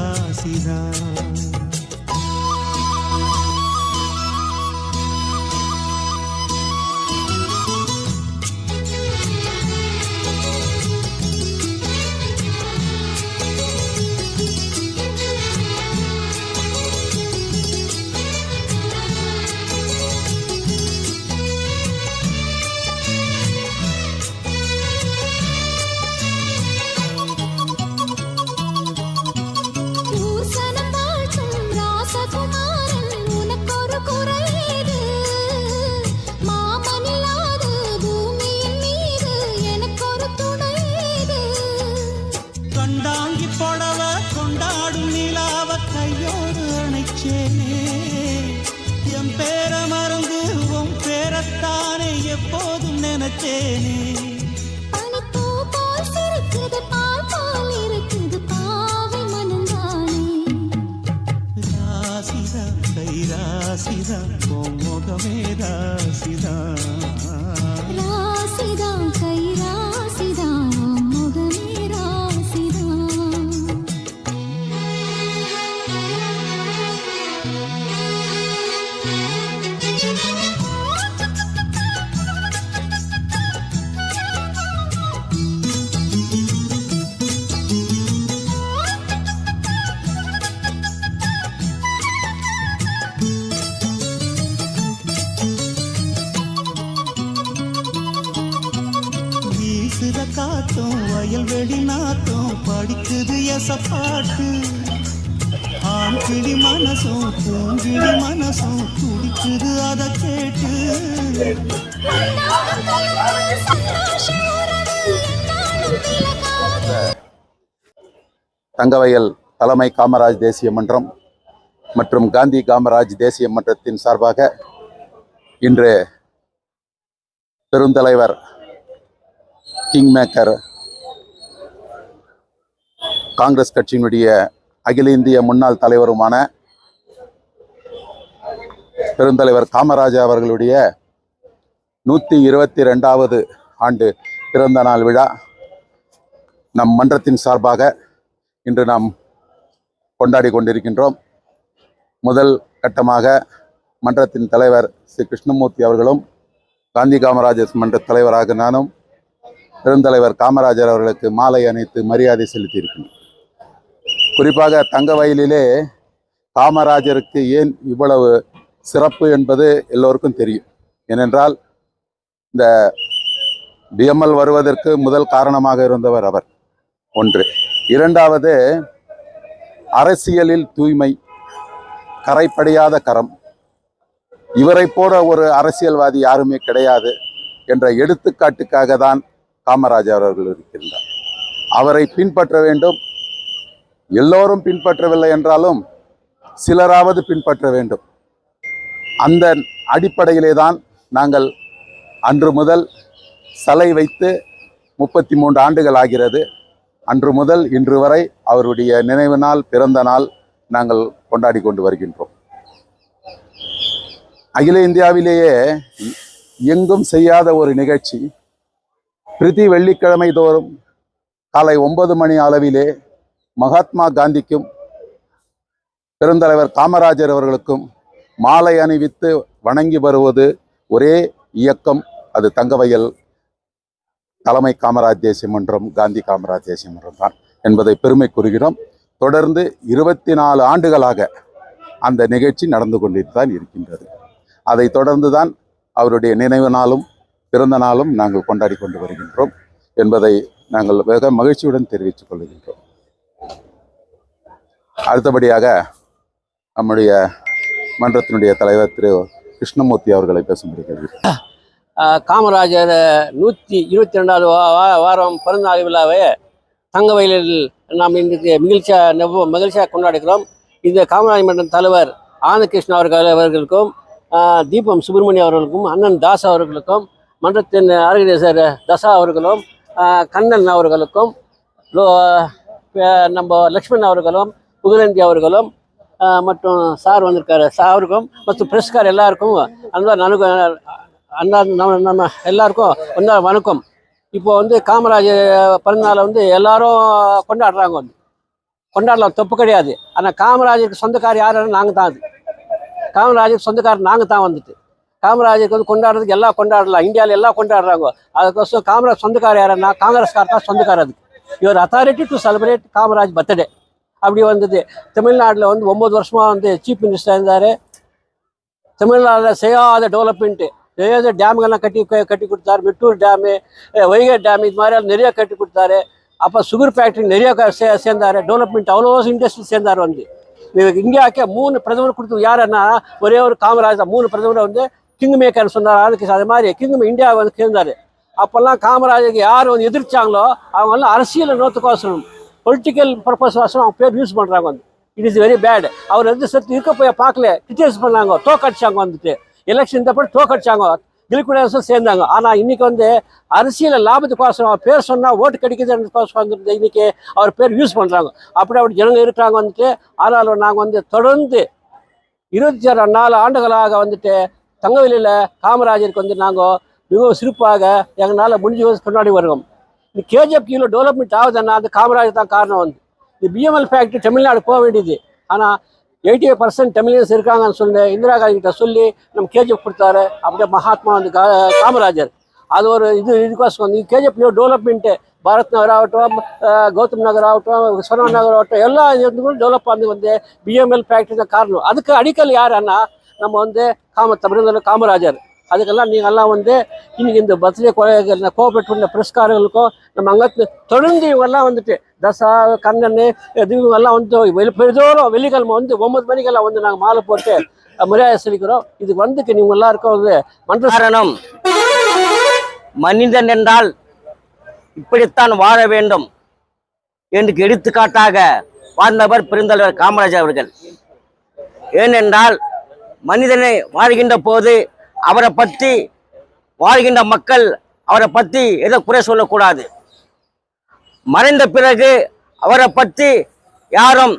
ராசிதான். கொண்டாங்கி புடவ கொண்டாடும் நிலாவ கையோடு அணைச்சேனே, என் பேர மறந்து உன் பேரத்தானே எப்போதும் நினைச்சேனே. ராசிதா கை ராசிதா உன் முகமே ராசிதா. ராசிதா கை ராசிதா உன் முகமே ராசிதா. வீசுத காத்தும் வயல்வெளி நாத்தும் படிக்குது எசப்பாட்டு. ஆண் கிளி மனசும் பூங்கிளி மனசும் துடிக்குது அதை கேட்டு. தங்கவயல் தலைமை காமராஜ் தேசிய மன்றம் மற்றும் காந்தி காமராஜ் தேசிய மன்றத்தின் சார்பாக இன்று பெருந்தலைவர் கிங் மேக்கர் காங்கிரஸ் கட்சியினுடைய அகில இந்திய முன்னாள் தலைவருமான பெருந்தலைவர் காமராஜர் அவர்களுடைய 122வது ஆண்டு பிறந்த நாள் விழா நம் மன்றத்தின் சார்பாக இன்று நாம் கொண்டாடி கொண்டிருக்கின்றோம். முதல் கட்டமாக மன்றத்தின் தலைவர் ஸ்ரீ கிருஷ்ணமூர்த்தி அவர்களும் காந்தி காமராஜர் மன்ற தலைவராக நானும் பெருந்தலைவர் காமராஜர் அவர்களுக்கு மாலை அணிவித்து மரியாதை செலுத்தியிருக்கிறோம். குறிப்பாக தங்கவயலிலே காமராஜருக்கு ஏன் இவ்வளவு சிறப்பு என்பது எல்லோருக்கும் தெரியும். ஏனென்றால் இந்த பிஎம்எல் வருவதற்கு முதல் காரணமாக இருந்தவர் அவர். ஒன்று. இரண்டாவது, அரசியலில் தூய்மை, கரைப்படியாத கரம். இவரை போல ஒரு அரசியல்வாதி யாருமே கிடையாது என்ற எடுத்துக்காட்டுக்காக தான் காமராஜர் அவர்கள் இருக்கின்றார். அவரை பின்பற்ற வேண்டும். எல்லோரும் பின்பற்றவில்லை என்றாலும் சிலராவது பின்பற்ற வேண்டும். அந்த அடிப்படையிலே தான் நாங்கள் அன்று முதல் சிலை வைத்து 33 ஆண்டுகள் ஆகிறது. அன்று முதல் இன்று வரை அவருடைய நினைவு நாள், பிறந்த நாள் நாங்கள் கொண்டாடி கொண்டு வருகின்றோம். அகில இந்தியாவிலேயே எங்கும் செய்யாத ஒரு நிகழ்ச்சி. பிரதி வெள்ளிக்கிழமை தோறும் காலை 9 மணி அளவிலே மகாத்மா காந்திக்கும் பெருந்தலைவர் காமராஜர் அவர்களுக்கும் மாலை அணிவித்து வணங்கி வருவது ஒரே இயக்கம். அது தங்கவயல் தலைமை காமராஜ் தேசிய மன்றம், காந்தி காமராஜ் தேசிய மன்றம் தான் என்பதை பெருமை கூறுகிறோம். தொடர்ந்து 24 ஆண்டுகளாக அந்த நிகழ்ச்சி நடந்து கொண்டுதான் இருக்கின்றது. அதை தொடர்ந்து தான் அவருடைய நினைவு நாளும் பிறந்த நாளும் நாங்கள் கொண்டாடி கொண்டு வருகின்றோம் என்பதை நாங்கள் வெகு மகிழ்ச்சியுடன் தெரிவித்துக் கொள்கின்றோம். அடுத்தபடியாக நம்முடைய மன்றத்தினுடைய தலைவர் திரு கிருஷ்ணமூர்த்தி அவர்களை பேசும்படி கேட்கிறேன். காமராஜர் 122வது வாரம் பிறந்தநாள் விழாவை தங்கவயலில் நாம் இன்றைக்கு மகிழ்ச்சியாக கொண்டாடுகிறோம். இந்த காமராஜர் மன்ற தலைவர் ஆனகிருஷ்ணன் அவர்களுக்கும் தீபம் சுப்பிரமணியம் அவர்களுக்கும் அண்ணன் தாஸ் அவர்களுக்கும் மன்றத்தின் ஆர்கனைசர் தசா அவர்களும் கண்ணன் அவர்களுக்கும் நம்ம லக்ஷ்மண் அவர்களும் புகழேந்தி அவர்களும் மற்றும் சார் வந்திருக்காரு சாருக்கும் மற்றும் பிரஸ்கார் எல்லாருக்கும் நம்ம எல்லாருக்கும் வணக்கம். இப்போ காமராஜர் பிறந்தநாளை எல்லாரும் கொண்டாடுறாங்க. கொண்டாடலாம், தப்பு கிடையாது. ஆனால் காமராஜருக்கு சொந்தக்கார் யாருன்னு நாங்கள் தான். அது காமராஜருக்கு சொந்தக்காரர் நாங்கள் தான் வந்துட்டு. காமராஜருக்கு வந்து கொண்டாடுறதுக்கு எல்லாம் கொண்டாடலாம், இந்தியாவில் எல்லாம் கொண்டாடுறாங்க. அதுக்கோசம் காமராஜ் சொந்தக்காரர் யாருன்னா காங்கிரஸ்கார் தான் சொந்தக்காரர். அதுக்கு your authority to celebrate Kamaraj birthday. அப்படி வந்தது. தமிழ்நாட்டில் வந்து 9 வருஷமாக வந்து சீஃப் மினிஸ்டர் இருந்தார். தமிழ்நாட்டில் செய்யாத டெவலப்மெண்ட்டு, நிறைய டேமுகள்லாம் கட்டி கொடுத்தாரு. மெட்டூர் டேமு, வைகை டேம், இது மாதிரி நிறைய கட்டி கொடுத்தாரு. அப்போ சுகர் ஃபேக்ட்ரி நிறைய சேர்ந்தார். டெவலப்மெண்ட் அவ்வளோ இண்டஸ்ட்ரி சேர்ந்தார். வந்து இந்தியாவுக்கே 3 பிரதமர் கொடுத்து யாருன்னா ஒரே ஒரு காமராஜ் தான். 3 பிரதமரை வந்து கிங் மேக்கர்னு சொன்னார் ஆளுக்கு. அது மாதிரி கிங் இந்தியா வந்து சேர்ந்தார். அப்போல்லாம் காமராஜருக்கு யார் வந்து எதிர்த்தாங்களோ அவங்கெல்லாம் அரசியல் நோத்துக்கோசரம், பொலிட்டிக்கல் பர்பஸ் வாசனம் அவங்க பேர் யூஸ் பண்ணுறாங்க. வந்து இட் இஸ் வெரி பேட். அவர் வந்து செத்து இருக்க போய் பார்க்கல, கிரிட்டிசைஸ் பண்ணாங்க, தோக்கடிச்சாங்க. வந்துட்டு எலெக்ஷன் இந்த படி தோக்கடிச்சாங்க, கில்குடேஸும் சேர்ந்தாங்க. ஆனால் இன்னைக்கு வந்து அரசியல் லாபத்துக்கோசரம் அவர் பேர் சொன்னால் ஓட்டு கிடைக்குதுன்றதுக்கோசரம் வந்துட்டு இன்னைக்கு அவர் பேர் யூஸ் பண்ணுறாங்க. அப்படி ஜனங்க இருக்கிறாங்க. வந்துட்டு ஆனாலும் நாங்கள் வந்து தொடர்ந்து 26 ஆண்டுகளாக வந்துட்டு தங்கவேலியில் காமராஜருக்கு வந்து நாங்கள் மிகவும் சிறப்பாக எங்களால் முடிஞ்சு கொண்டாடி வருவோம். இந்த கேஜிஎஃப் கீழே டெவலப்மெண்ட் ஆகுதுன்னா அது காமராஜர் தான் காரணம். வந்து இந்த பிஎம்எல் ஃபேக்ட்ரி தமிழ்நாடு போக வேண்டியது. ஆனால் 88% தமிழியன்ஸ் இருக்காங்கன்னு சொல்லி இந்திரா காந்தி கிட்ட சொல்லி நம்ம கேஜிஎஃப் கொடுத்தாரு. அப்படியே மகாத்மா வந்து காமராஜர். அது ஒரு இதுக்கோசம் வந்து கேஜிஎஃப் டெவலப்மெண்ட்டு பாரத் நகர் ஆகட்டும், கௌதம் நகர் ஆகட்டும், சரவண நகர் ஆகட்டும், எல்லா இதுக்கும் டெவலப் ஆனது வந்து பிஎம்எல் ஃபேக்ட்ரி தான் காரணம். அதுக்கு அடிக்கல் யாருன்னா நம்ம வந்து தமிழ்நாடு காமராஜர். அதுக்கெல்லாம் நீங்கள்லாம் வந்து இன்னைக்கு இந்த பர்த்டே கோஆப்ரேட் பண்ண பிரஸ்காரங்களுக்கும் நம்ம அங்கே தொடர்ந்து இவங்கெல்லாம் வந்துட்டு தசா கண்ணன் இவங்கெல்லாம் வந்து பெரிதோறும் வெள்ளிக்கிழமை வந்து 9 மணிக்கெல்லாம் வந்து நாங்கள் மாலை போட்டு மரியாதை செலுக்கிறோம். இதுக்கு வந்துட்டு நீங்கள் எல்லாருக்கும் வந்து மன்ற காரணம், மனிதன் என்றால் இப்படித்தான் வாழ வேண்டும் என்று எடுத்துக்காட்டாக வாழ்ந்தவர் பெருந்தலைவர் காமராஜர் அவர்கள். ஏனென்றால் மனிதனை வாழ்கின்ற போது அவரை பற்றி வாழ்கின்ற மக்கள் அவரை பற்றி எதை குறை சொல்லக்கூடாது. மறைந்த பிறகு அவரை பற்றி யாரும்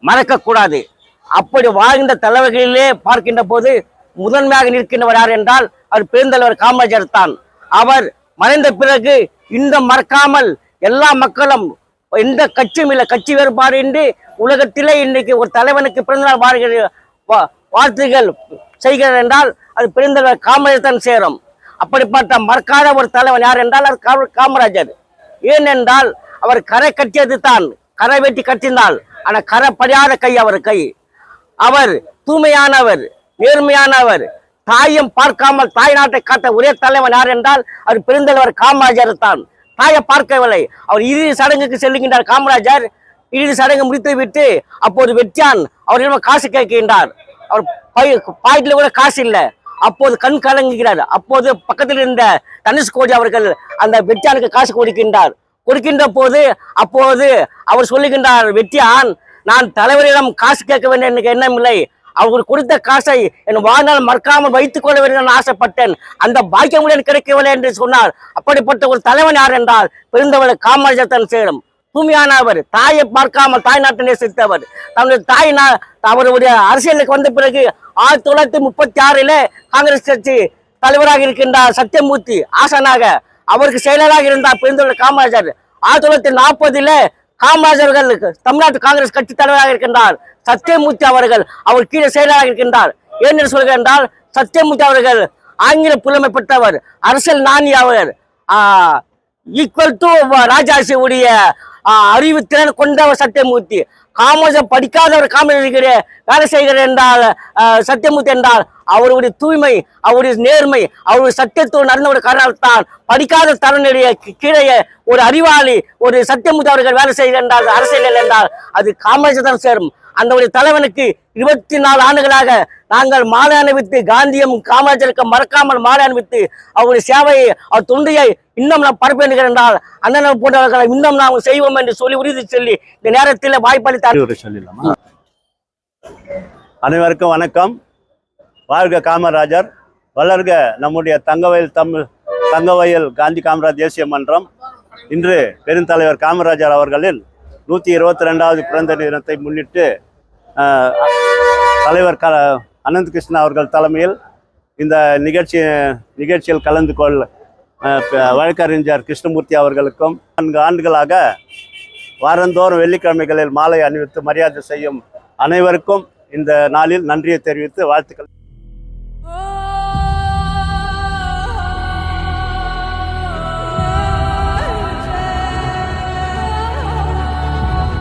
மறக்கக்கூடாது. அப்படி வாழ்கின்ற தலைவர்களிலே பார்க்கின்ற போது முதன்மையாக நிற்கின்றவர் யார் என்றால் அவர் பெருந்தலைவர் காமராஜர் தான். அவர் மறைந்த பிறகு இன்னும் மறக்காமல் எல்லா மக்களும் எந்த கட்சியும் இல்லை, கட்சி வேறுபாடு இன்றி உலகத்திலே இன்னைக்கு ஒரு தலைவனுக்கு பிறந்தநாள் வாழ்த்துகள் செய்கிறார் என்றால் அது பெருந்தலைவர் காமராஜர் தான் சேரும். அப்படிப்பட்ட மறக்காத ஒரு தலைவன் யார் என்றால் அது காமராஜர். ஏனென்றால் அவர் கரை கட்டியது தான், கரை வெட்டி கட்டினாள். ஆனால் கரை படியாத கை அவர் கை. அவர் தூய்மையானவர், நேர்மையானவர், தாயும் பார்க்காமல் தாய் நாட்டை காட்ட ஒரே தலைவன் யார் என்றால் அவர் பெருந்தலைவர் காமராஜர் தான். தாயை பார்க்கவில்லை. அவர் இறுதி சடங்குக்கு செல்லுகின்றார் காமராஜர். இறுதி சடங்கு முடித்து விட்டு அப்போது வெற்றியான் அவரிடம் காசு கேட்கின்றார். அவர் பாக்கெட்ல கூட காசு இல்லை. அப்போது கண் கலங்குகிறார். அப்போது பக்கத்தில் இருந்த தனுஷ்கோடி அவர்கள் அந்த வெற்றியானுக்கு காசு கொடுக்கின்ற போது அப்போது அவர் சொல்லுகின்றார், வெற்றியான், நான் தலைவரிடம் காசு கேட்க வேண்டும் எனக்கு எண்ணம் இல்லை. அவர் கொடுத்த காசை என் வாழ்நாள் மறக்காமல் வைத்துக் கொள்ள வேண்டும் என்று ஆசைப்பட்டேன். அந்த பாக்கியம் எனக்கு கிடைக்கவில்லை என்று சொன்னார். அப்படிப்பட்ட ஒரு தலைவன் யார் என்றால் பெருந்தலைவர் காமராஜர் தான் சேரும். தூய்மையானவர், தாயை பார்க்காமல் தாய் நாட்டை நேசித்தவர். தன்னுடைய அவருடைய அரசியலுக்கு வந்த பிறகு 1936 காங்கிரஸ் கட்சி தலைவராக இருக்கின்றார் சத்தியமூர்த்தி ஆசனாக. அவருக்கு செயலராக இருந்தார் பெருந்தலைவர் காமராஜர். 1940 காமராஜர்கள் தமிழ்நாட்டு காங்கிரஸ் கட்சி தலைவராக இருக்கின்றார். சத்தியமூர்த்தி அவர்கள் அவர் கீழே செயலராக இருக்கின்றார். ஏனென்று சொல்கின்றால் சத்தியமூர்த்தி அவர்கள் ஆங்கில புலமை பெற்றவர், அரசியல் ஞானி. அவர் ஈக்குவல் டு ராஜாசி உடைய அறிவு திறன் கொண்டவர் சத்தியமூர்த்தி. காமராஜர் படிக்காதவர் காமராஜர் வேலை செய்கிறார் என்றால் சத்தியமூர்த்தி என்றால் அவருடைய தூய்மை, அவருடைய நேர்மை, அவருடைய சத்தியத்துவம் நடந்த காரணத்தால் படிக்காத தரனுடைய கீழே ஒரு அறிவாளி ஒரு சத்தியமூர்த்தி அவர்கள் வேலை செய்கின்றார் அரசியல் என்றால் அது காமராஜர் தான் சேரும். அந்த ஒரு தலைவனுக்கு 24 ஆண்டுகளாக நாங்கள் மாலை அணிவித்து காந்தியும் காமராஜருக்கு மறக்காமல் மாலை அணிவித்து அவருடைய சேவையை அவர் தொண்டையை இன்னும் நாம் பரப்பேன் என்றால் அண்ணன் போன்றவர்களை இன்னும் நாம் செய்வோம் என்று சொல்லி உறுதி சொல்லி இந்த நேரத்தில் வாய்ப்பளித்தார் சொல்லிடலாமா? அனைவருக்கும் வணக்கம். வாழ்க காமராஜர், வளர்க நம்முடைய தங்கவயல் காந்தி காமராஜ் தேசிய மன்றம். இன்று பெருந்தலைவர் காமராஜர் அவர்களின் 122வது பிறந்த தினத்தை முன்னிட்டு தலைவர் அனந்த் கிருஷ்ணா அவர்கள் தலைமையில் இந்த நிகழ்ச்சியில் கலந்து கொள்ள வழக்கறிஞர் கிருஷ்ணமூர்த்தி அவர்களுக்கும் 4 ஆண்டுகளாக வாரந்தோறும் வெள்ளிக்கிழமைகளில் மாலை அணிவித்து மரியாதை செய்யும் அனைவருக்கும் இந்த நாளில் நன்றியை தெரிவித்து வாழ்த்துக்கள்.